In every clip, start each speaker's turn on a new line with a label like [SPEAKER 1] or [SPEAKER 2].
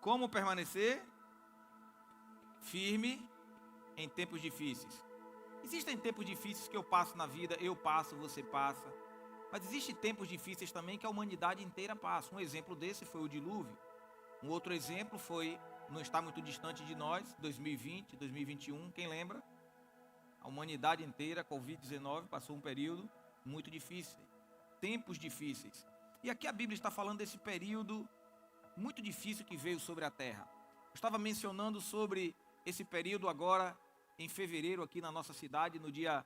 [SPEAKER 1] Como permanecer firme em tempos difíceis. Existem tempos difíceis que eu passo na vida, eu passo, você passa. Mas existem tempos difíceis também que a humanidade inteira passa. Um exemplo desse foi o dilúvio. Um outro exemplo foi, não está muito distante de nós, 2020, 2021, quem lembra? A humanidade inteira, Covid-19, passou um período muito difícil. Tempos difíceis. E aqui a Bíblia está falando desse período muito difícil que veio sobre a terra. Eu estava mencionando sobre esse período agora em fevereiro aqui na nossa cidade, no dia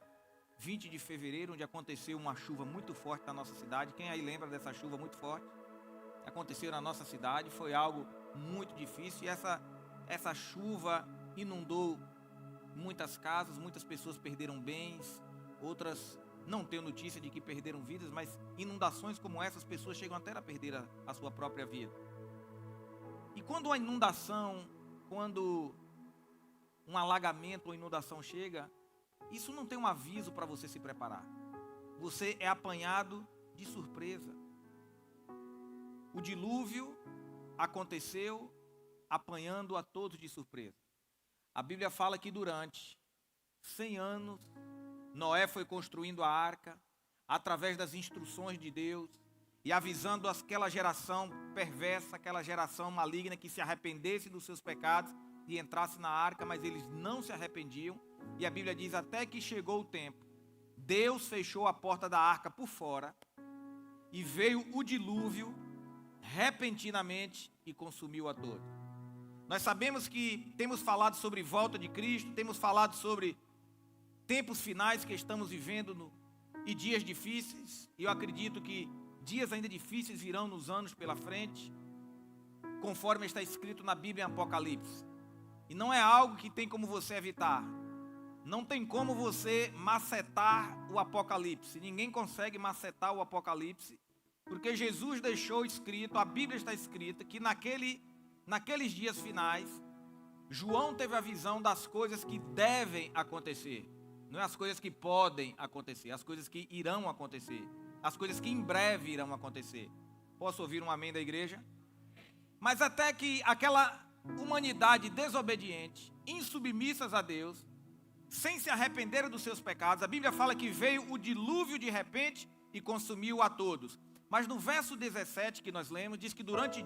[SPEAKER 1] 20 de fevereiro, onde aconteceu uma chuva muito forte na nossa cidade. Quem aí lembra dessa chuva muito forte? Aconteceu na nossa cidade, foi algo muito difícil. E essa chuva inundou muitas casas, muitas pessoas perderam bens, outras não tenho notícia de que perderam vidas, mas inundações como essas, pessoas chegam até a perder a sua própria vida. E quando a inundação, quando um alagamento ou inundação chega, isso não tem um aviso para você se preparar. Você é apanhado de surpresa. O dilúvio aconteceu apanhando a todos de surpresa. A Bíblia fala que durante 100 anos, Noé foi construindo a arca, através das instruções de Deus, e avisando aquela geração perversa, aquela geração maligna que se arrependesse dos seus pecados e entrasse na arca, mas eles não se arrependiam. E a Bíblia diz, até que chegou o tempo, Deus fechou a porta da arca por fora, e veio o dilúvio repentinamente e consumiu a todos. Nós sabemos que temos falado sobre volta de Cristo, temos falado sobre tempos finais que estamos vivendo e dias difíceis. E eu acredito que dias ainda difíceis virão nos anos pela frente, conforme está escrito na Bíblia em Apocalipse. E não é algo que tem como você evitar. Não tem como você macetar o Apocalipse. Ninguém consegue macetar o Apocalipse, porque Jesus deixou escrito, a Bíblia está escrita, que naqueles dias finais, João teve a visão das coisas que devem acontecer. Não é as coisas que podem acontecer, as coisas que irão acontecer, as coisas que em breve irão acontecer. Posso ouvir um amém da igreja? Mas até que aquela humanidade desobediente, insubmissas a Deus, sem se arrepender dos seus pecados, a Bíblia fala que veio o dilúvio de repente e consumiu a todos. Mas no verso 17 que nós lemos, diz que durante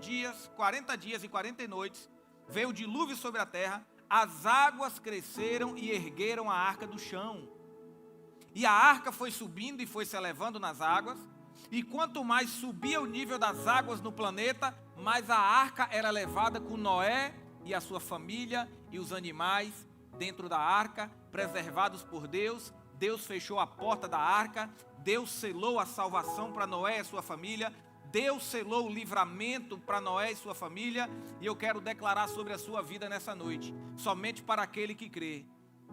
[SPEAKER 1] 40 dias e 40 noites, veio o dilúvio sobre a terra, as águas cresceram e ergueram a arca do chão. E a arca foi subindo e foi se elevando nas águas, e quanto mais subia o nível das águas no planeta, mais a arca era levada com Noé e a sua família e os animais dentro da arca, preservados por Deus. Deus fechou a porta da arca, Deus selou a salvação para Noé e a sua família, Deus selou o livramento para Noé e sua família. E eu quero declarar sobre a sua vida nessa noite, somente para aquele que crê,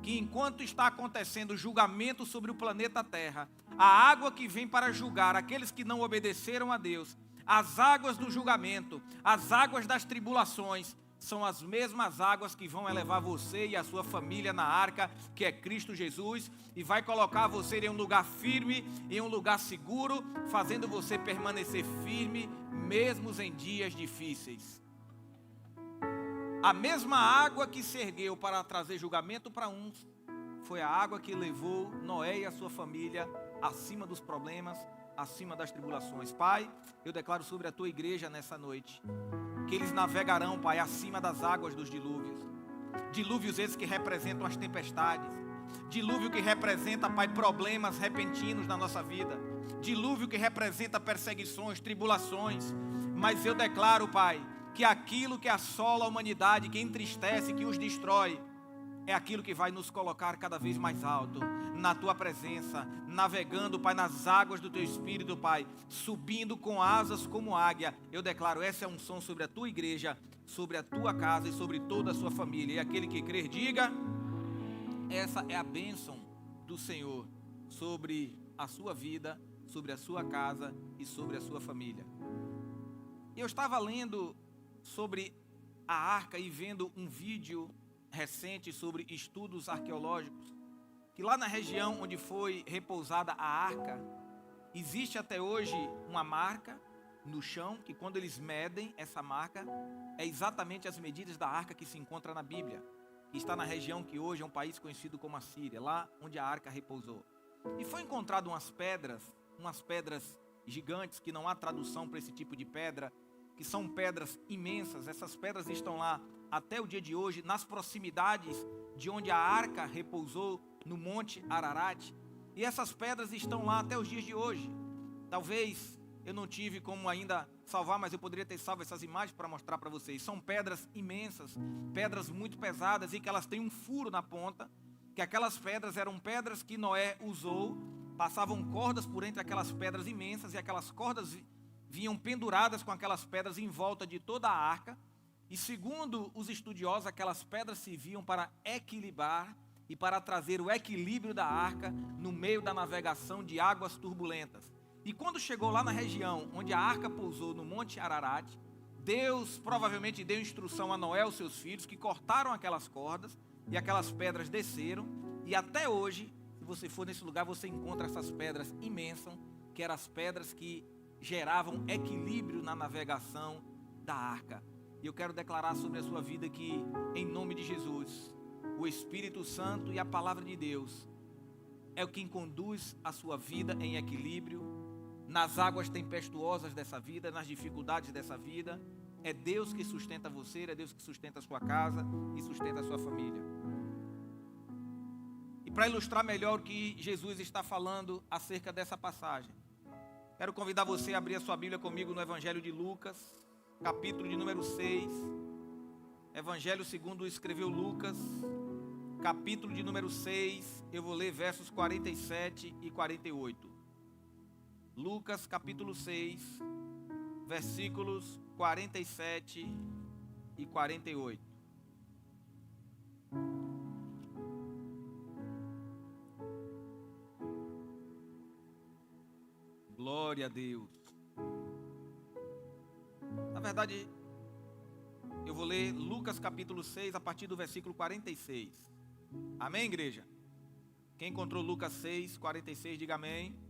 [SPEAKER 1] que enquanto está acontecendo julgamento sobre o planeta Terra, a água que vem para julgar aqueles que não obedeceram a Deus, as águas do julgamento, as águas das tribulações, são as mesmas águas que vão elevar você e a sua família na arca, que é Cristo Jesus, e vai colocar você em um lugar firme, em um lugar seguro, fazendo você permanecer firme, mesmo em dias difíceis. A mesma água que se ergueu para trazer julgamento para uns, foi a água que levou Noé e a sua família acima dos problemas, acima das tribulações. Pai, eu declaro sobre a tua igreja nessa noite, que eles navegarão, Pai, acima das águas dos dilúvios. Dilúvios esses que representam as tempestades. Dilúvio que representa, Pai, problemas repentinos na nossa vida. Dilúvio que representa perseguições, tribulações. Mas eu declaro, Pai, que aquilo que assola a humanidade, que entristece, que os destrói, é aquilo que vai nos colocar cada vez mais alto, na Tua presença, navegando, Pai, nas águas do Teu Espírito, Pai, subindo com asas como águia. Eu declaro, essa é a unção sobre a Tua igreja, sobre a Tua casa e sobre toda a sua família. E aquele que crer, diga, essa é a bênção do Senhor sobre a sua vida, sobre a sua casa e sobre a sua família. Eu estava lendo sobre a arca e vendo um vídeo recente sobre estudos arqueológicos, que lá na região onde foi repousada a arca, existe até hoje uma marca no chão, que quando eles medem essa marca, é exatamente as medidas da arca que se encontra na Bíblia, que está na região que hoje é um país conhecido como a Síria, lá onde a arca repousou. E foi encontrado umas pedras gigantes, que não há tradução para esse tipo de pedra, que são pedras imensas. Essas pedras estão lá até o dia de hoje, nas proximidades de onde a arca repousou, no Monte Ararat. E essas pedras estão lá até os dias de hoje. Talvez eu não tive como ainda salvar, mas eu poderia ter salvo essas imagens para mostrar para vocês. São pedras imensas, pedras muito pesadas, e que elas têm um furo na ponta, que aquelas pedras eram pedras que Noé usou, passavam cordas por entre aquelas pedras imensas, e aquelas cordas vinham penduradas com aquelas pedras em volta de toda a arca. E segundo os estudiosos, aquelas pedras serviam para equilibrar e para trazer o equilíbrio da arca no meio da navegação de águas turbulentas. E quando chegou lá na região onde a arca pousou, no Monte Ararat, Deus provavelmente deu instrução a Noé e aos seus filhos, que cortaram aquelas cordas, e aquelas pedras desceram. E até hoje, se você for nesse lugar, você encontra essas pedras imensas, que eram as pedras que geravam equilíbrio na navegação da arca. E eu quero declarar sobre a sua vida que, em nome de Jesus, o Espírito Santo e a palavra de Deus é o que conduz a sua vida em equilíbrio nas águas tempestuosas dessa vida, nas dificuldades dessa vida. É Deus que sustenta você, é Deus que sustenta a sua casa e sustenta a sua família. E para ilustrar melhor o que Jesus está falando acerca dessa passagem, quero convidar você a abrir a sua Bíblia comigo no Evangelho de Lucas, capítulo de número 6. Evangelho segundo escreveu Lucas, capítulo de número 6, eu vou ler versos 47 e 48. Lucas, capítulo 6, versículos 47 e 48. Glória a Deus. Na verdade, eu vou ler Lucas capítulo 6 a partir do versículo 46. Amém, igreja? Quem encontrou Lucas 6, 46, diga amém.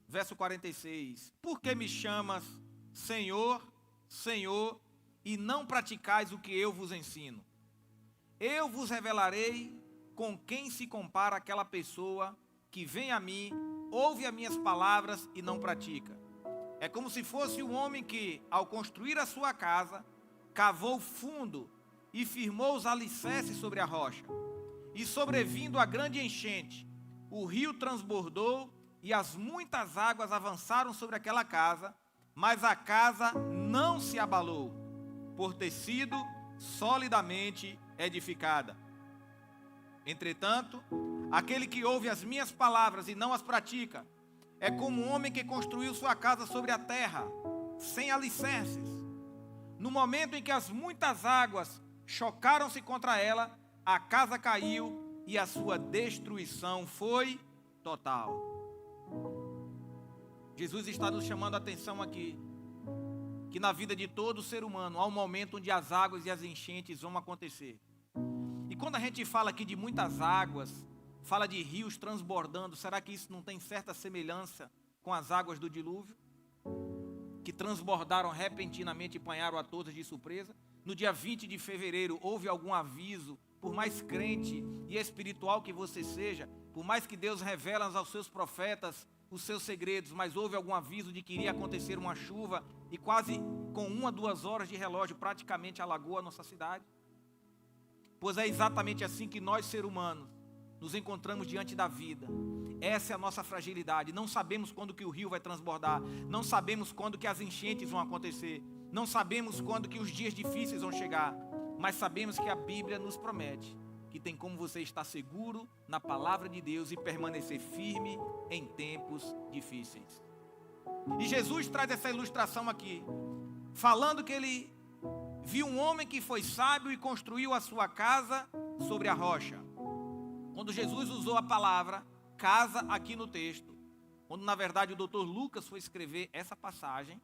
[SPEAKER 1] Verso 46. Por que me chamas Senhor, Senhor, e não praticais o que eu vos ensino? Eu vos revelarei com quem se compara aquela pessoa que vem a mim, ouve as minhas palavras e não pratica. É como se fosse um homem que, ao construir a sua casa, cavou fundo e firmou os alicerces sobre a rocha. E sobrevindo a grande enchente, o rio transbordou e as muitas águas avançaram sobre aquela casa, mas a casa não se abalou, por ter sido solidamente edificada. Entretanto, aquele que ouve as minhas palavras e não as pratica, é como um homem que construiu sua casa sobre a terra, sem alicerces. No momento em que as muitas águas chocaram-se contra ela, a casa caiu e a sua destruição foi total. Jesus está nos chamando a atenção aqui, que na vida de todo ser humano há um momento onde as águas e as enchentes vão acontecer. E quando a gente fala aqui de muitas águas, fala de rios transbordando, será que isso não tem certa semelhança com as águas do dilúvio? Que transbordaram repentinamente e apanharam a todos de surpresa? No dia 20 de fevereiro, houve algum aviso, por mais crente e espiritual que você seja, por mais que Deus revele aos seus profetas os seus segredos, mas houve algum aviso de que iria acontecer uma chuva e quase com 1 a 2 horas de relógio praticamente alagou a nossa cidade? Pois é exatamente assim que nós, seres humanos, nos encontramos diante da vida. Essa é a nossa fragilidade. Não sabemos quando que o rio vai transbordar, não sabemos quando que as enchentes vão acontecer, não sabemos quando que os dias difíceis vão chegar, mas sabemos que a Bíblia nos promete que tem como você estar seguro na palavra de Deus e permanecer firme em tempos difíceis. E Jesus traz essa ilustração aqui, falando que ele viu um homem que foi sábio e construiu a sua casa sobre a rocha. Quando Jesus usou a palavra casa aqui no texto, quando na verdade o doutor Lucas foi escrever essa passagem,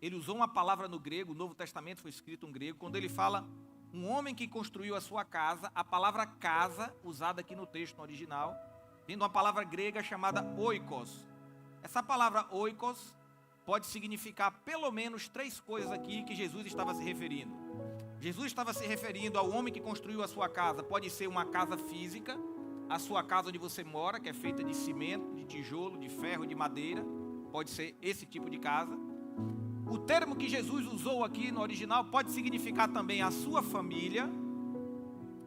[SPEAKER 1] ele usou uma palavra no grego, o Novo Testamento foi escrito em grego, quando ele fala um homem que construiu a sua casa, a palavra casa, usada aqui no texto no original, vem de uma palavra grega chamada oikos. Essa palavra oikos pode significar pelo menos 3 coisas aqui que Jesus estava se referindo. Jesus estava se referindo ao homem que construiu a sua casa. Pode ser uma casa física, a sua casa onde você mora, que é feita de cimento, de tijolo, de ferro, de madeira. Pode ser esse tipo de casa. O termo que Jesus usou aqui no original pode significar também a sua família.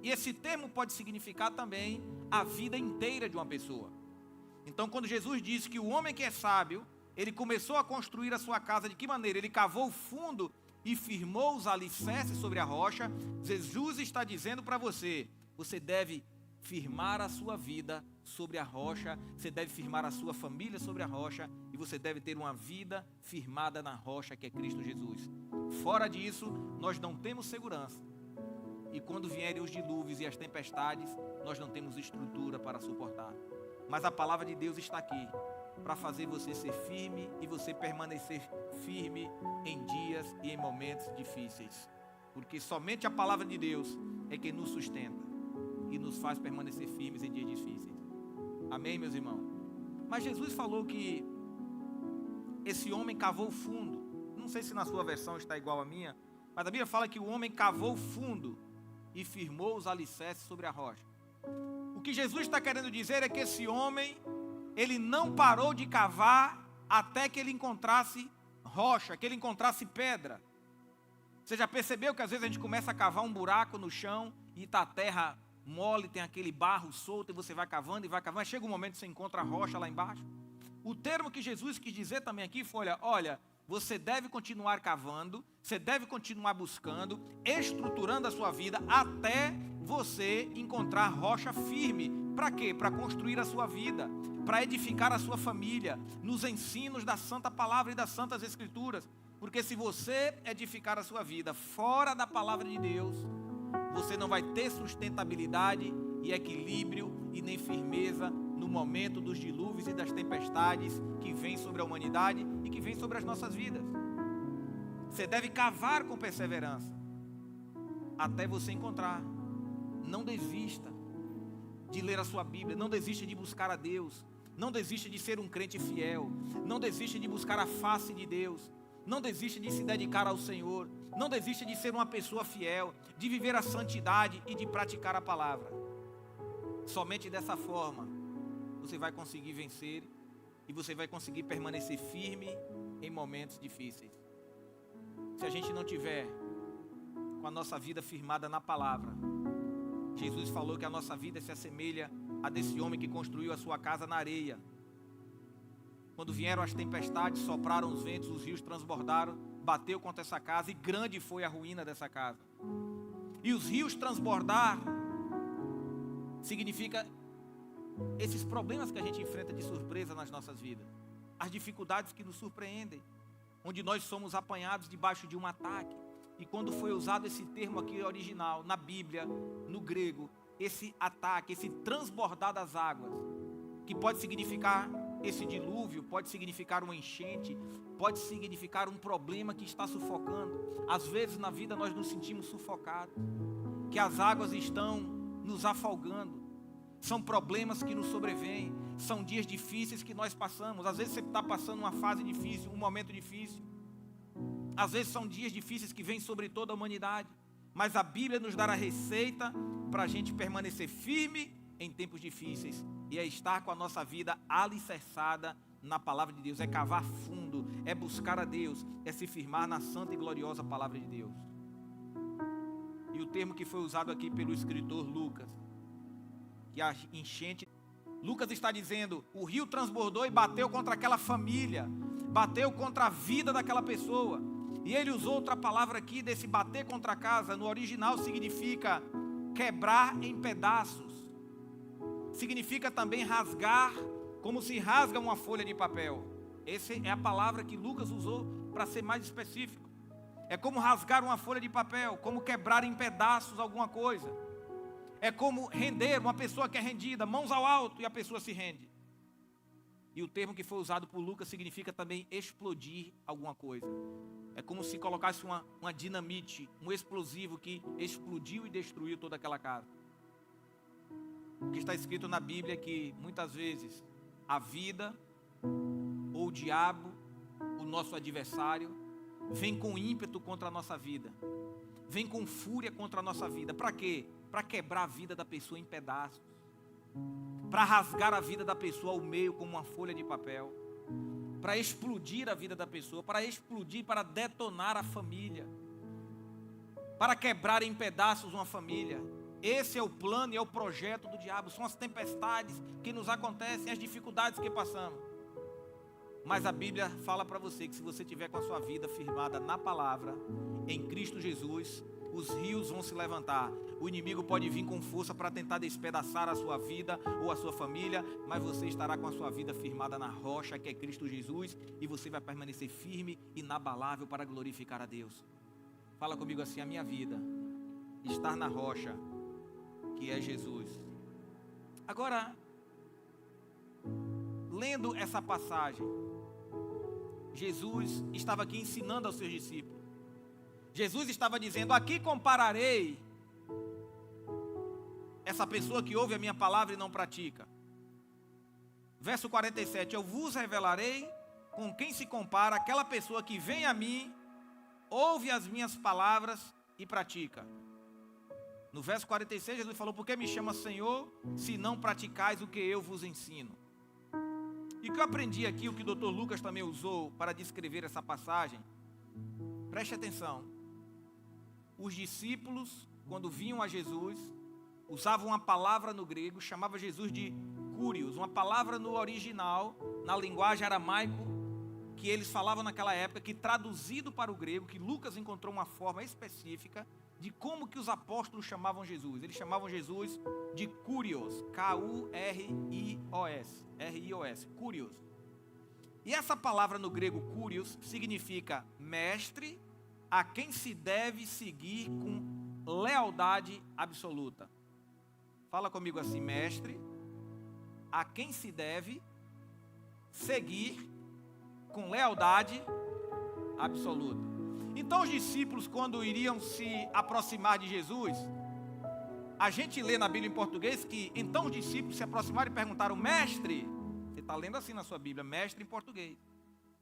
[SPEAKER 1] E esse termo pode significar também a vida inteira de uma pessoa. Então, quando Jesus disse que o homem que é sábio, ele começou a construir a sua casa, de que maneira? Ele cavou fundo e firmou os alicerces sobre a rocha. Jesus está dizendo para você, você deve firmar a sua vida sobre a rocha, você deve firmar a sua família sobre a rocha, e você deve ter uma vida firmada na rocha que é Cristo Jesus. Fora disso, nós não temos segurança. E quando vierem os dilúvios e as tempestades, nós não temos estrutura para suportar. Mas a palavra de Deus está aqui para fazer você ser firme e você permanecer firme em dias e em momentos difíceis. Porque somente a palavra de Deus é quem nos sustenta e nos faz permanecer firmes em dias difíceis. Amém, meus irmãos? Mas Jesus falou que esse homem cavou fundo. Não sei se na sua versão está igual à minha, mas a Bíblia fala que o homem cavou fundo e firmou os alicerces sobre a rocha. O que Jesus está querendo dizer é que esse homem, ele não parou de cavar até que ele encontrasse rocha, que ele encontrasse pedra. Você já percebeu que às vezes a gente começa a cavar um buraco no chão e está a terra mole, tem aquele barro solto e você vai cavando, mas chega um momento que você encontra a rocha lá embaixo. O termo que Jesus quis dizer também aqui foi, olha, você deve continuar cavando, você deve continuar buscando, estruturando a sua vida até você encontrar rocha firme. Para quê? Para construir a sua vida, para edificar a sua família, nos ensinos da Santa Palavra e das Santas Escrituras. Porque se você edificar a sua vida fora da Palavra de Deus, você não vai ter sustentabilidade e equilíbrio e nem firmeza no momento dos dilúvios e das tempestades que vêm sobre a humanidade e que vêm sobre as nossas vidas. Você deve cavar com perseverança até você encontrar. Não desista de ler a sua Bíblia, não desista de buscar a Deus, não desista de ser um crente fiel, não desista de buscar a face de Deus, não desista de se dedicar ao Senhor, não desista de ser uma pessoa fiel, de viver a santidade e de praticar a palavra. Somente dessa forma você vai conseguir vencer e você vai conseguir permanecer firme em momentos difíceis. Se a gente não tiver com a nossa vida firmada na palavra, Jesus falou que a nossa vida se assemelha a desse homem que construiu a sua casa na areia. Quando vieram as tempestades, sopraram os ventos, os rios transbordaram, bateu contra essa casa e grande foi a ruína dessa casa. E os rios transbordar significa esses problemas que a gente enfrenta de surpresa nas nossas vidas, as dificuldades que nos surpreendem, onde nós somos apanhados debaixo de um ataque. E quando foi usado esse termo aqui original, na Bíblia, no grego, esse ataque, esse transbordar das águas, que pode significar esse dilúvio, pode significar uma enchente, pode significar um problema que está sufocando. Às vezes na vida nós nos sentimos sufocados, que as águas estão nos afogando. São problemas que nos sobrevêm, são dias difíceis que nós passamos. Às vezes você está passando uma fase difícil, um momento difícil. Às vezes são dias difíceis que vêm sobre toda a humanidade. Mas a Bíblia nos dá a receita para a gente permanecer firme em tempos difíceis. E é estar com a nossa vida alicerçada na palavra de Deus. É cavar fundo, é buscar a Deus, é se firmar na santa e gloriosa palavra de Deus. E o termo que foi usado aqui pelo escritor Lucas, que a enchente, Lucas está dizendo, o rio transbordou e bateu contra aquela família, bateu contra a vida daquela pessoa. E ele usou outra palavra aqui, desse bater contra a casa, no original significa quebrar em pedaços. Significa também rasgar, como se rasga uma folha de papel. Essa é a palavra que Lucas usou para ser mais específico. É como rasgar uma folha de papel, como quebrar em pedaços alguma coisa. É como render, uma pessoa que é rendida, mãos ao alto e a pessoa se rende. E o termo que foi usado por Lucas significa também explodir alguma coisa. É como se colocasse uma dinamite, um explosivo que explodiu e destruiu toda aquela casa. O que está escrito na Bíblia é que muitas vezes a vida ou o diabo o nosso adversário, vem com ímpeto contra a nossa vida, vem com fúria contra a nossa vida. Para quê? Para quebrar a vida da pessoa em pedaços, para rasgar a vida da pessoa ao meio como uma folha de papel, para explodir a vida da pessoa, para explodir, para detonar a família, para quebrar em pedaços uma família. Esse é o plano e é o projeto do diabo. São as tempestades que nos acontecem, as dificuldades que passamos. Mas a Bíblia fala para você que se você tiver com a sua vida firmada na palavra, em Cristo Jesus, os rios vão se levantar. O inimigo pode vir com força para tentar despedaçar a sua vida ou a sua família, mas você estará com a sua vida firmada na rocha, que é Cristo Jesus, e você vai permanecer firme e inabalável para glorificar a Deus. Fala comigo assim: a minha vida está na rocha, que é Jesus. Agora, lendo essa passagem, Jesus estava aqui ensinando aos seus discípulos. Jesus estava dizendo: aqui compararei essa pessoa que ouve a minha palavra e não pratica. Verso 47, eu vos revelarei com quem se compara aquela pessoa que vem a mim, ouve as minhas palavras e pratica. No verso 46, Jesus falou: por que me chama Senhor, se não praticais o que eu vos ensino? E o que eu aprendi aqui, o que o Dr. Lucas também usou para descrever essa passagem, preste atenção. Os discípulos, quando vinham a Jesus, usavam uma palavra no grego, chamava Jesus de Curios, uma palavra no original, na linguagem aramaico, que eles falavam naquela época, que traduzido para o grego, que Lucas encontrou uma forma específica de como que os apóstolos chamavam Jesus. Eles chamavam Jesus de Curios, K-U-R-I-O-S, R-I-O-S, Curios. E essa palavra no grego Curios significa mestre, a quem se deve seguir com lealdade absoluta. Fala comigo assim: mestre, a quem se deve seguir com lealdade absoluta. Então os discípulos, quando iriam se aproximar de Jesus, a gente lê na Bíblia em português que então os discípulos se aproximaram e perguntaram: mestre, você está lendo assim na sua Bíblia, mestre em português.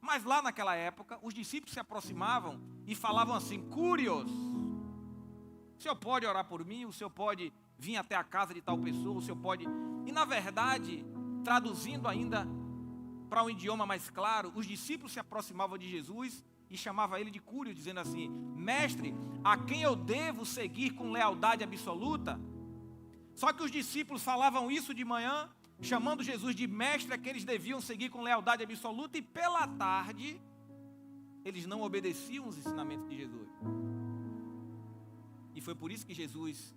[SPEAKER 1] Mas lá naquela época, os discípulos se aproximavam e falavam assim: Curios, o senhor pode orar por mim? O senhor pode vir até a casa de tal pessoa? O senhor pode... E na verdade, traduzindo ainda para um idioma mais claro, os discípulos se aproximavam de Jesus e chamavam ele de Curios, dizendo assim: mestre, a quem eu devo seguir com lealdade absoluta? Só que os discípulos falavam isso de manhã, chamando Jesus de mestre, a que eles deviam seguir com lealdade absoluta, e pela tarde eles não obedeciam os ensinamentos de Jesus. E foi por isso que Jesus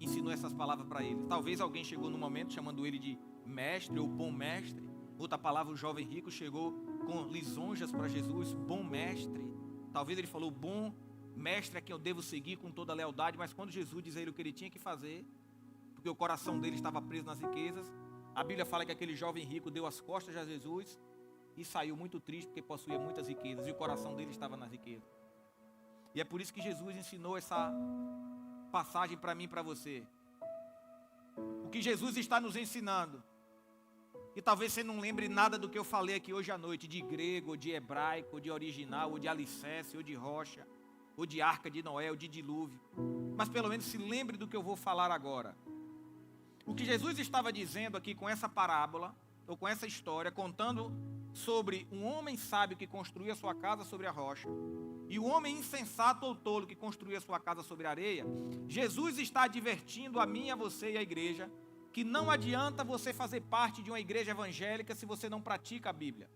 [SPEAKER 1] ensinou essas palavras para eles. Talvez alguém chegou no momento chamando ele de mestre ou bom mestre. Outra palavra, o jovem rico chegou com lisonjas para Jesus, bom mestre. Talvez ele falou: bom mestre a quem eu devo seguir com toda a lealdade. Mas quando Jesus diz a ele o que ele tinha que fazer, porque o coração dele estava preso nas riquezas, a Bíblia fala que aquele jovem rico deu as costas a Jesus e saiu muito triste porque possuía muitas riquezas e o coração dele estava nas riquezas. E é por isso que Jesus ensinou essa passagem para mim e para você. O que Jesus está nos ensinando, e talvez você não lembre nada do que eu falei aqui hoje à noite, de grego, ou de hebraico, ou de original, ou de alicerce, ou de rocha, ou de arca de Noé, ou de dilúvio, mas pelo menos se lembre do que eu vou falar agora. O que Jesus estava dizendo aqui com essa parábola, ou com essa história, contando sobre um homem sábio que construía sua casa sobre a rocha, e o homem insensato ou tolo que construía sua casa sobre a areia, Jesus está advertindo a mim, a você e a igreja, que não adianta você fazer parte de uma igreja evangélica se você não pratica a Bíblia.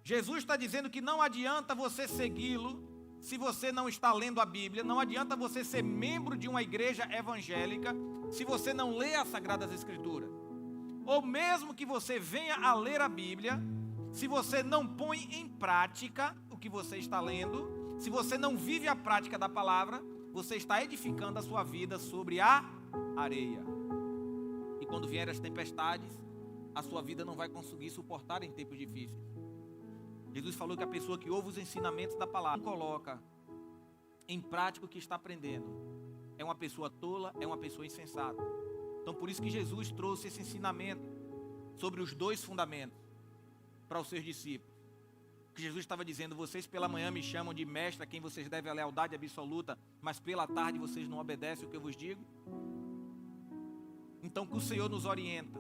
[SPEAKER 1] Jesus está dizendo que não adianta você segui-lo se você não está lendo a Bíblia. Não adianta você ser membro de uma igreja evangélica se você não lê as Sagradas Escrituras. Ou mesmo que você venha a ler a Bíblia, se você não põe em prática o que você está lendo, se você não vive a prática da palavra, você está edificando a sua vida sobre a areia. E quando vierem as tempestades, a sua vida não vai conseguir suportar em tempos difíceis. Jesus falou que a pessoa que ouve os ensinamentos da palavra, coloca em prática o que está aprendendo, é uma pessoa tola, é uma pessoa insensata. Então por isso que Jesus trouxe esse ensinamento sobre os dois fundamentos para os seus discípulos. que Jesus estava dizendo: vocês pela manhã me chamam de mestre, a quem vocês devem a lealdade absoluta, mas pela tarde vocês não obedecem o que eu vos digo? Então, o que o Senhor nos orienta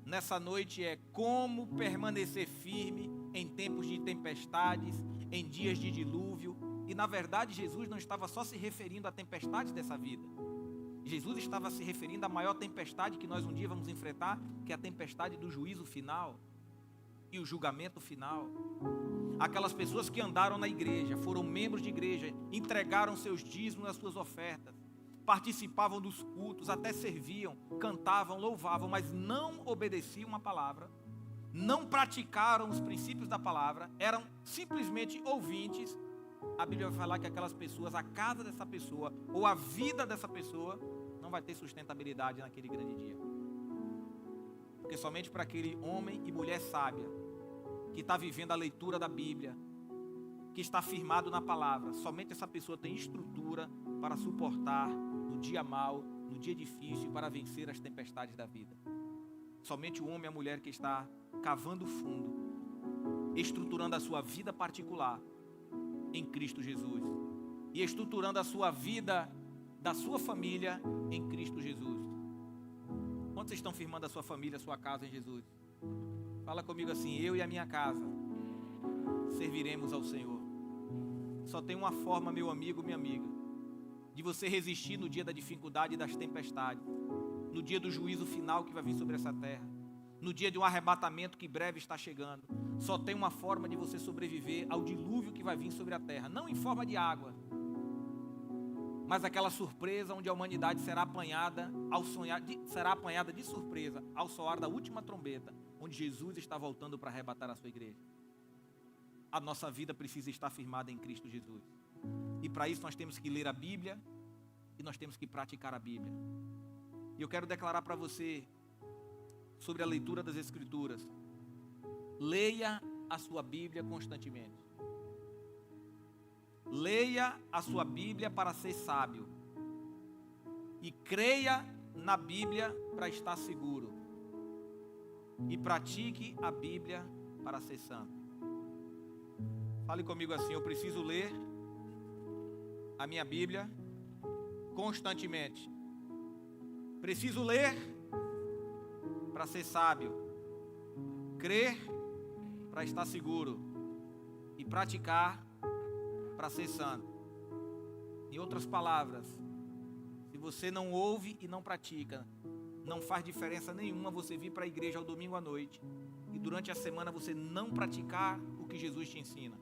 [SPEAKER 1] nessa noite é como permanecer firme em tempos de tempestades, em dias de dilúvio. E na verdade Jesus não estava só se referindo à tempestade dessa vida. Jesus estava se referindo à maior tempestade que nós um dia vamos enfrentar, que é a tempestade do juízo final e o julgamento final. Aquelas pessoas que andaram na igreja, foram membros de igreja, entregaram seus dízimos, as suas ofertas, participavam dos cultos, até serviam, cantavam, louvavam, mas não obedeciam a palavra, não praticaram os princípios da palavra, eram simplesmente ouvintes. A Bíblia vai falar que aquelas pessoas, a casa dessa pessoa, ou a vida dessa pessoa, não vai ter sustentabilidade naquele grande dia. Porque somente para aquele homem e mulher sábia, que está vivendo a leitura da Bíblia, que está firmado na palavra, somente essa pessoa tem estrutura para suportar no dia mau, no dia difícil, para vencer as tempestades da vida. Somente o homem e a mulher que está cavando fundo, estruturando a sua vida particular em Cristo Jesus, e estruturando a sua vida da sua família em Cristo Jesus. Quantos estão firmando a sua família, a sua casa em Jesus? Fala comigo assim: eu e a minha casa serviremos ao Senhor. Só tem uma forma, meu amigo, minha amiga, de você resistir no dia da dificuldade e das tempestades, no dia do juízo final que vai vir sobre essa terra, no dia de um arrebatamento que breve está chegando. Só tem uma forma de você sobreviver ao dilúvio que vai vir sobre a terra, não em forma de água, mas aquela surpresa onde a humanidade será apanhada de surpresa ao soar da última trombeta, onde Jesus está voltando para arrebatar a sua igreja. A nossa vida precisa estar firmada em Cristo Jesus, e para isso nós temos que ler a Bíblia e nós temos que praticar a Bíblia. E eu quero declarar para você sobre a leitura das Escrituras: leia a sua Bíblia constantemente. Leia a sua Bíblia para ser sábio, e creia na Bíblia para estar seguro, e pratique a Bíblia para ser santo. Fale comigo assim: eu preciso ler a minha Bíblia constantemente. Preciso ler para ser sábio, crer para estar seguro e praticar para ser santo. Em outras palavras, se você não ouve e não pratica, não faz diferença nenhuma você vir para a igreja ao domingo à noite e durante a semana você não praticar o que Jesus te ensina.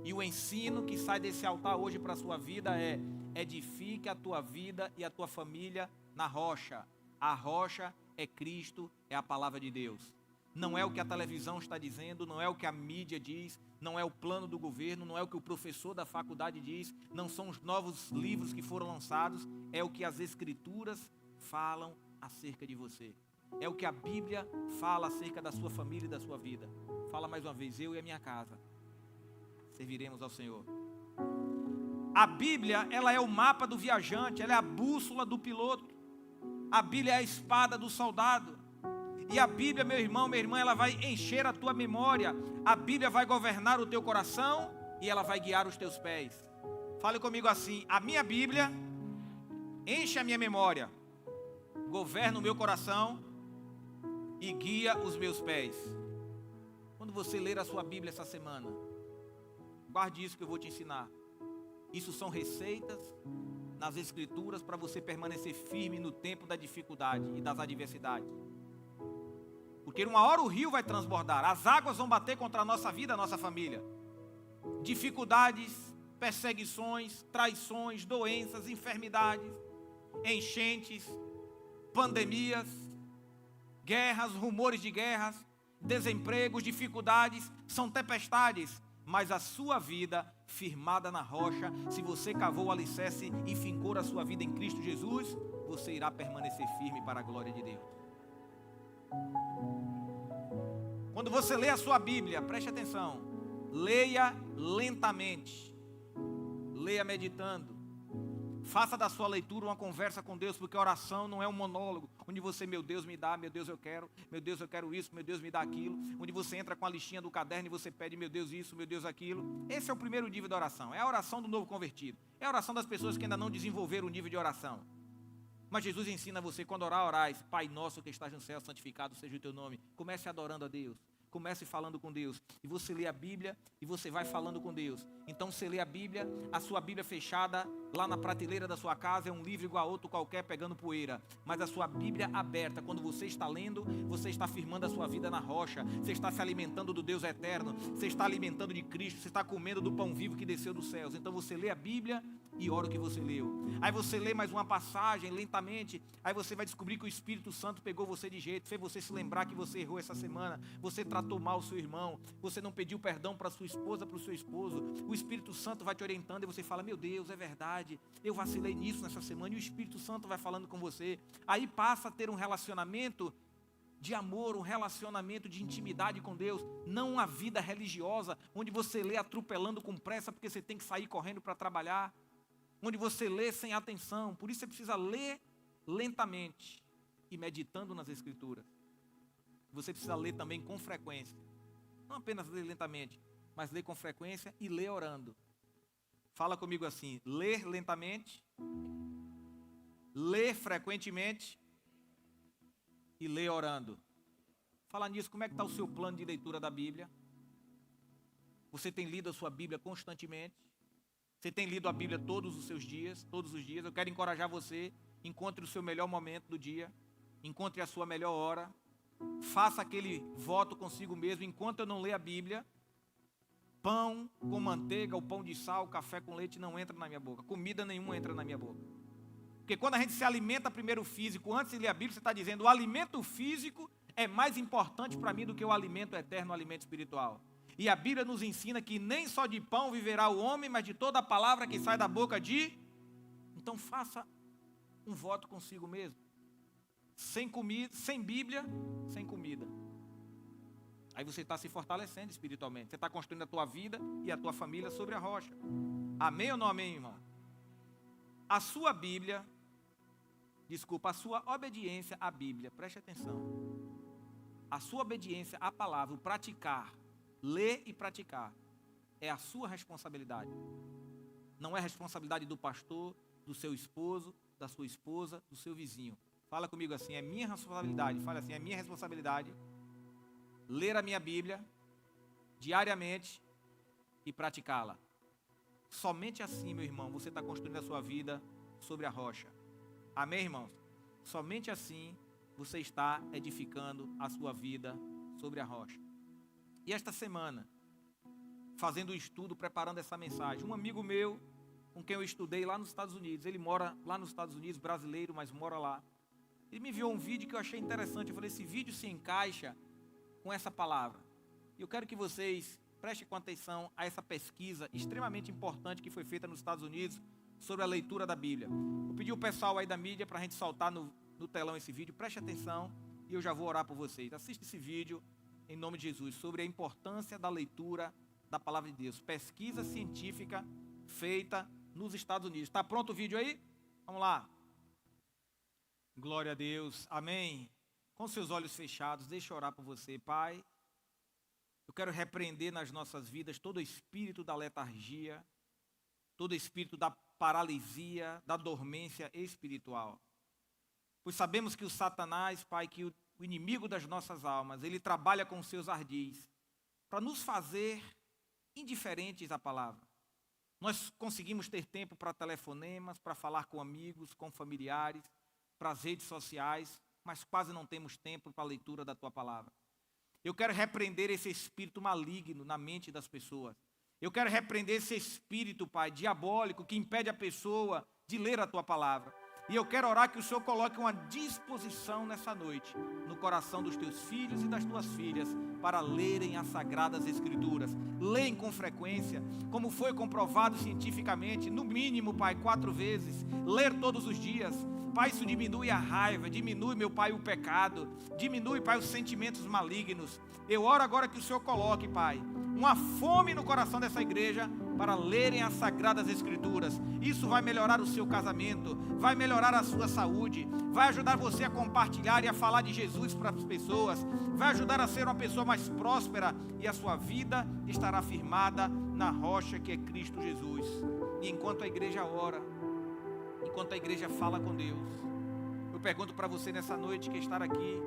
[SPEAKER 1] E o ensino que sai desse altar hoje para a sua vida é: edifique a tua vida e a tua família na rocha. A rocha é Cristo, é a palavra de Deus. Não é o que a televisão está dizendo, não é o que a mídia diz, não é o plano do governo, não é o que o professor da faculdade diz, não são os novos livros que foram lançados, é o que as Escrituras falam acerca de você. É o que a Bíblia fala acerca da sua família e da sua vida. Fala mais uma vez: eu e a minha casa serviremos ao Senhor. A Bíblia, ela é o mapa do viajante, ela é a bússola do piloto. A Bíblia é a espada do soldado. E a Bíblia, meu irmão, minha irmã, ela vai encher a tua memória. A Bíblia vai governar o teu coração e ela vai guiar os teus pés. Fale comigo assim: a minha Bíblia enche a minha memória, governa o meu coração e guia os meus pés. Quando você ler a sua Bíblia essa semana, guarde isso que eu vou te ensinar. Isso são receitas nas Escrituras para você permanecer firme no tempo da dificuldade e das adversidades. Porque uma hora o rio vai transbordar, as águas vão bater contra a nossa vida, a nossa família. Dificuldades, perseguições, traições, doenças, enfermidades, enchentes, pandemias, guerras, rumores de guerras, desempregos, dificuldades, são tempestades. Mas a sua vida firmada na rocha, se você cavou o alicerce e fincou a sua vida em Cristo Jesus, você irá permanecer firme para a glória de Deus. Quando você lê a sua Bíblia, preste atenção, leia lentamente, leia meditando, Faça da sua leitura uma conversa com Deus, porque a oração não é um monólogo, onde você, meu Deus, me dá, meu Deus, eu quero isso, meu Deus, me dá aquilo, onde você entra com a listinha do caderno e você pede, meu Deus, isso, meu Deus, aquilo. Esse é o primeiro nível da oração, é a oração do novo convertido, é a oração das pessoas que ainda não desenvolveram o nível de oração. Mas Jesus ensina você, quando orais, Pai nosso que estás no céu, santificado seja o teu nome. Comece adorando a Deus, comece falando com Deus. E você lê a Bíblia e você vai falando com Deus. Então você lê a Bíblia, a sua Bíblia fechada, lá na prateleira da sua casa, é um livro igual a outro qualquer pegando poeira. Mas a sua Bíblia aberta, quando você está lendo, você está firmando a sua vida na rocha. Você está se alimentando do Deus eterno, você está alimentando de Cristo, você está comendo do pão vivo que desceu dos céus. Então você lê a Bíblia e ora o que você leu. Aí você lê mais uma passagem lentamente, aí você vai descobrir que o Espírito Santo pegou você de jeito, fez você se lembrar que você errou essa semana, você tratou mal o seu irmão, você não pediu perdão para sua esposa, para o seu esposo. O Espírito Santo vai te orientando e você fala, meu Deus, é verdade, eu vacilei nisso nessa semana, e o Espírito Santo vai falando com você. Aí passa a ter um relacionamento de amor, um relacionamento de intimidade com Deus, não uma vida religiosa, onde você lê atropelando com pressa, porque você tem que sair correndo para trabalhar, onde você lê sem atenção. Por isso você precisa ler lentamente e meditando nas Escrituras. Você precisa ler também com frequência, não apenas ler lentamente, mas ler com frequência e ler orando. Fala comigo assim: ler lentamente, ler frequentemente e ler orando. Fala nisso, como é que está o seu plano de leitura da Bíblia? Você tem lido a sua Bíblia constantemente? Você tem lido a Bíblia todos os seus dias, todos os dias? Eu quero encorajar você, encontre o seu melhor momento do dia, encontre a sua melhor hora, faça aquele voto consigo mesmo: enquanto eu não ler a Bíblia, pão com manteiga, o pão de sal, café com leite não entra na minha boca, comida nenhuma entra na minha boca. Porque quando a gente se alimenta primeiro físico, antes de ler a Bíblia, você está dizendo, o alimento físico é mais importante para mim do que o alimento eterno, o alimento espiritual. E a Bíblia nos ensina que nem só de pão viverá o homem, mas de toda a palavra que sai da boca de... Então faça um voto consigo mesmo. Sem comida, sem Bíblia, sem comida. Aí você está se fortalecendo espiritualmente. Você está construindo a tua vida e a tua família sobre a rocha. Amém ou não amém, irmão? A sua Bíblia, a sua obediência à Bíblia, preste atenção. A sua obediência à palavra, o praticar, ler e praticar, é a sua responsabilidade. Não é responsabilidade do pastor, do seu esposo, da sua esposa, do seu vizinho. Fala comigo assim: é minha responsabilidade. Fala assim: é minha responsabilidade ler a minha Bíblia diariamente e praticá-la. Somente assim, meu irmão, você está construindo a sua vida sobre a rocha. Amém, irmãos? Somente assim você está edificando a sua vida sobre a rocha. E esta semana, fazendo o estudo, preparando essa mensagem, um amigo meu, com quem eu estudei lá nos Estados Unidos, ele mora lá nos Estados Unidos, brasileiro, mas mora lá. Ele me enviou um vídeo que eu achei interessante. Eu falei, esse vídeo se encaixa com essa palavra. E eu quero que vocês prestem atenção a essa pesquisa extremamente importante que foi feita nos Estados Unidos sobre a leitura da Bíblia. Vou pedir o pessoal aí da mídia para a gente soltar no telão esse vídeo. Preste atenção e eu já vou orar por vocês. Assista esse vídeo em nome de Jesus, sobre a importância da leitura da palavra de Deus. Pesquisa científica feita nos Estados Unidos. Está pronto o vídeo aí? Vamos lá. Glória a Deus. Amém. Com seus olhos fechados, deixa eu orar por você. Pai, eu quero repreender nas nossas vidas todo espírito da letargia, todo espírito da paralisia, da dormência espiritual. Pois sabemos que o Satanás, Pai, que o inimigo das nossas almas, ele trabalha com seus ardis para nos fazer indiferentes à palavra. Nós conseguimos ter tempo para telefonemas, para falar com amigos, com familiares, para as redes sociais, mas quase não temos tempo para a leitura da tua palavra. Eu quero repreender esse espírito maligno na mente das pessoas. Eu quero repreender esse espírito, Pai, diabólico, que impede a pessoa de ler a tua palavra. E eu quero orar que o Senhor coloque uma disposição nessa noite no coração dos teus filhos e das tuas filhas para lerem as Sagradas Escrituras. Leem com frequência, como foi comprovado cientificamente, no mínimo, Pai, 4 vezes. Ler todos os dias. Pai, isso diminui a raiva, diminui, meu Pai, o pecado, diminui, Pai, os sentimentos malignos. Eu oro agora que o Senhor coloque, Pai, uma fome no coração dessa igreja para lerem as Sagradas Escrituras. Isso vai melhorar o seu casamento, vai melhorar a sua saúde, vai ajudar você a compartilhar e a falar de Jesus para as pessoas, vai ajudar a ser uma pessoa mais próspera e a sua vida estará firmada na rocha que é Cristo Jesus. E enquanto a igreja ora, enquanto a igreja fala com Deus, eu pergunto para você nessa noite que está aqui,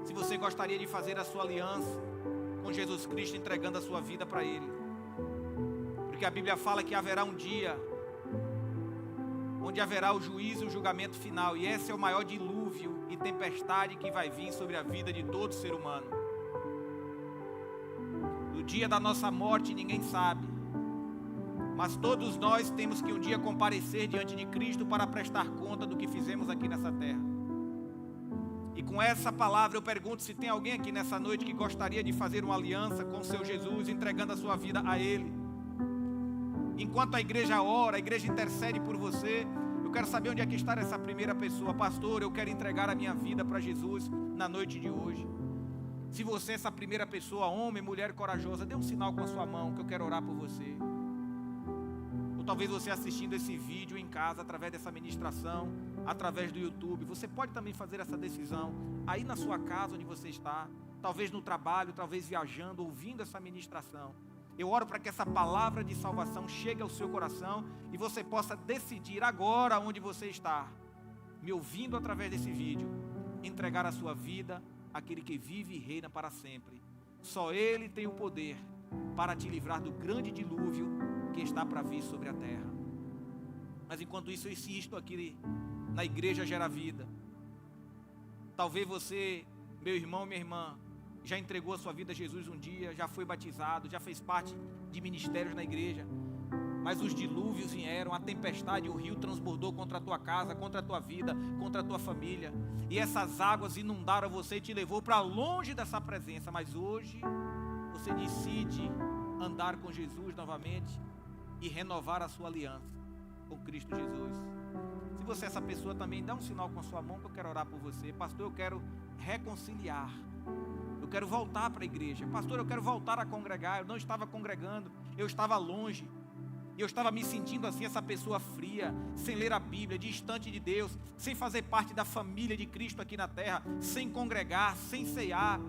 [SPEAKER 1] se você gostaria de fazer a sua aliança com Jesus Cristo, entregando a sua vida para Ele. Porque a Bíblia fala que haverá um dia onde haverá o juízo e o julgamento final, e esse é o maior dilúvio e tempestade que vai vir sobre a vida de todo ser humano. No dia da nossa morte ninguém sabe, mas todos nós temos que um dia comparecer diante de Cristo para prestar conta do que fizemos aqui nessa terra. E com essa palavra eu pergunto se tem alguém aqui nessa noite que gostaria de fazer uma aliança com o seu Jesus, entregando a sua vida a Ele. Enquanto a igreja ora, a igreja intercede por você, eu quero saber onde é que está essa primeira pessoa. Pastor, eu quero entregar a minha vida para Jesus na noite de hoje. Se você é essa primeira pessoa, homem, mulher corajosa, dê um sinal com a sua mão que eu quero orar por você. Ou talvez você assistindo esse vídeo em casa, através dessa ministração, através do YouTube, você pode também fazer essa decisão aí na sua casa onde você está, talvez no trabalho, talvez viajando, ouvindo essa ministração. Eu oro para que essa palavra de salvação chegue ao seu coração e você possa decidir agora onde você está, me ouvindo através desse vídeo, entregar a sua vida àquele que vive e reina para sempre. Só Ele tem o poder para te livrar do grande dilúvio que está para vir sobre a terra. Mas enquanto isso, eu insisto aqui na Igreja Gera Vida. Talvez você, meu irmão, minha irmã, já entregou a sua vida a Jesus um dia, já foi batizado, já fez parte de ministérios na igreja, mas os dilúvios vieram, a tempestade, o rio transbordou contra a tua casa, contra a tua vida, contra a tua família, e essas águas inundaram você e te levou para longe dessa presença. Mas hoje você decide andar com Jesus novamente e renovar a sua aliança com Cristo Jesus. Se você é essa pessoa também, dá um sinal com a sua mão que eu quero orar por você. Pastor, eu quero reconciliar, eu quero voltar para a igreja. Pastor, eu quero voltar a congregar. Eu não estava congregando, eu estava longe. E eu estava me sentindo assim, essa pessoa fria, sem ler a Bíblia, distante de Deus, sem fazer parte da família de Cristo aqui na terra, sem congregar, sem ceiar.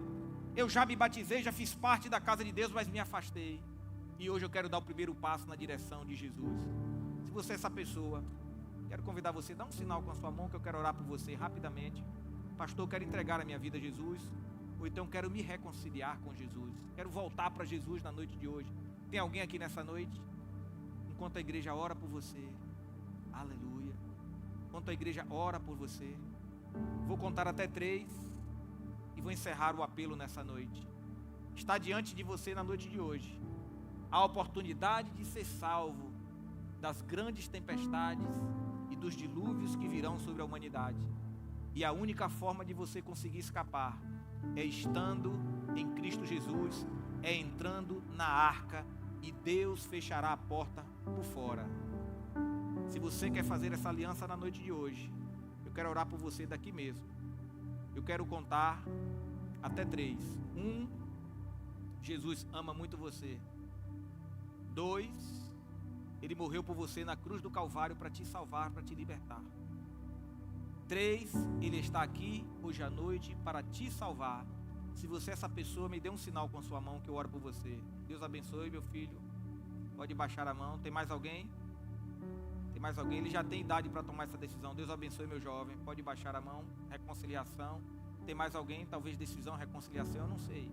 [SPEAKER 1] Eu já me batizei, já fiz parte da casa de Deus, mas me afastei. E hoje eu quero dar o primeiro passo na direção de Jesus. Se você é essa pessoa, quero convidar você, dá um sinal com a sua mão que eu quero orar por você rapidamente. Pastor, eu quero entregar a minha vida a Jesus. Ou então quero me reconciliar com Jesus, quero voltar para Jesus na noite de hoje. Tem alguém aqui nessa noite? Enquanto a igreja ora por você, aleluia, enquanto a igreja ora por você, vou contar até 3 e vou encerrar o apelo nessa noite. Está diante de você na noite de hoje a oportunidade de ser salvo das grandes tempestades e dos dilúvios que virão sobre a humanidade. E a única forma de você conseguir escapar é estando em Cristo Jesus, é entrando na arca, e Deus fechará a porta por fora. Se você quer fazer essa aliança na noite de hoje, eu quero orar por você daqui mesmo. Eu quero contar até 3. 1, Jesus ama muito você. 2, Ele morreu por você na cruz do Calvário para te salvar, para te libertar. 3, Ele está aqui hoje à noite para te salvar. Se você é essa pessoa, me dê um sinal com a sua mão que eu oro por você. Deus abençoe, meu filho. Pode baixar a mão. Tem mais alguém? Tem mais alguém? Ele já tem idade para tomar essa decisão. Deus abençoe, meu jovem. Pode baixar a mão. Reconciliação. Tem mais alguém? Talvez decisão, reconciliação, eu não sei.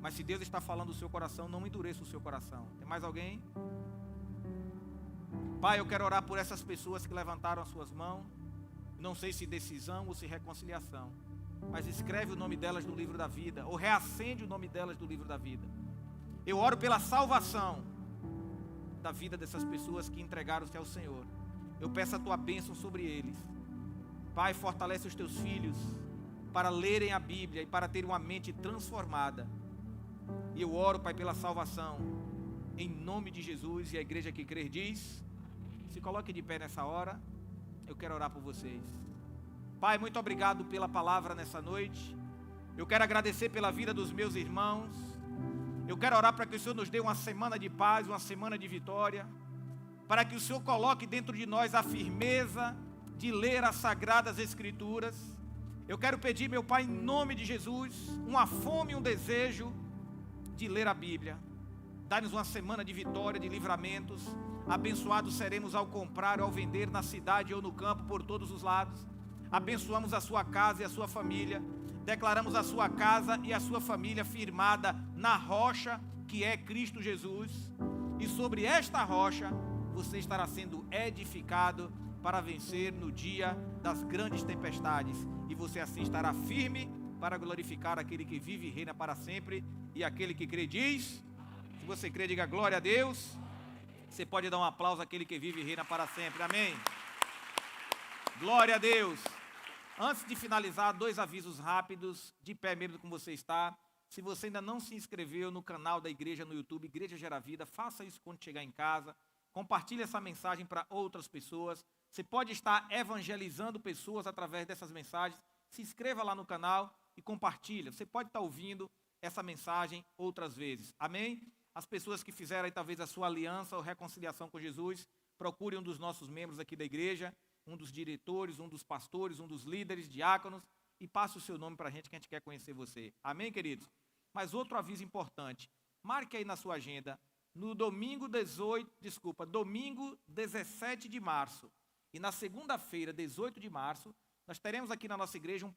[SPEAKER 1] Mas se Deus está falando do seu coração, não endureça o seu coração. Tem mais alguém? Pai, eu quero orar por essas pessoas que levantaram as suas mãos. Não sei se decisão ou se reconciliação, mas escreve o nome delas no livro da vida, ou reacende o nome delas do livro da vida. Eu oro pela salvação da vida dessas pessoas que entregaram-se ao Senhor. Eu peço a tua bênção sobre eles. Pai, fortalece os teus filhos para lerem a Bíblia e para terem uma mente transformada. E eu oro, Pai, pela salvação, em nome de Jesus. E a igreja que crer diz: se coloque de pé nessa hora. Eu quero orar por vocês. Pai, muito obrigado pela palavra nessa noite. Eu quero agradecer pela vida dos meus irmãos. Eu quero orar para que o Senhor nos dê uma semana de paz, uma semana de vitória, para que o Senhor coloque dentro de nós a firmeza de ler as Sagradas Escrituras. Eu quero pedir, meu Pai, em nome de Jesus, uma fome e um desejo de ler a Bíblia. Dá-nos uma semana de vitória, de livramentos. Abençoados seremos ao comprar ou ao vender na cidade ou no campo, por todos os lados. Abençoamos a sua casa e a sua família. Declaramos a sua casa e a sua família firmada na rocha que é Cristo Jesus. E sobre esta rocha você estará sendo edificado para vencer no dia das grandes tempestades. E você assim estará firme para glorificar aquele que vive e reina para sempre. E aquele que crê diz, se você crê, diga glória a Deus. Você pode dar um aplauso àquele que vive e reina para sempre, amém? Glória a Deus. Antes de finalizar, 2 avisos rápidos, de pé mesmo como você está. Se você ainda não se inscreveu no canal da igreja no YouTube, Igreja Gera Vida, faça isso quando chegar em casa. Compartilhe essa mensagem para outras pessoas. Você pode estar evangelizando pessoas através dessas mensagens. Se inscreva lá no canal e compartilhe. Você pode estar ouvindo essa mensagem outras vezes, amém? As pessoas que fizeram aí, talvez a sua aliança ou reconciliação com Jesus, procure um dos nossos membros aqui da igreja, um dos diretores, um dos pastores, um dos líderes, diáconos, e passe o seu nome para a gente, que a gente quer conhecer você. Amém, queridos? Mas outro aviso importante, marque aí na sua agenda, no domingo 17 de março, e na segunda-feira, 18 de março, nós teremos aqui na nossa igreja um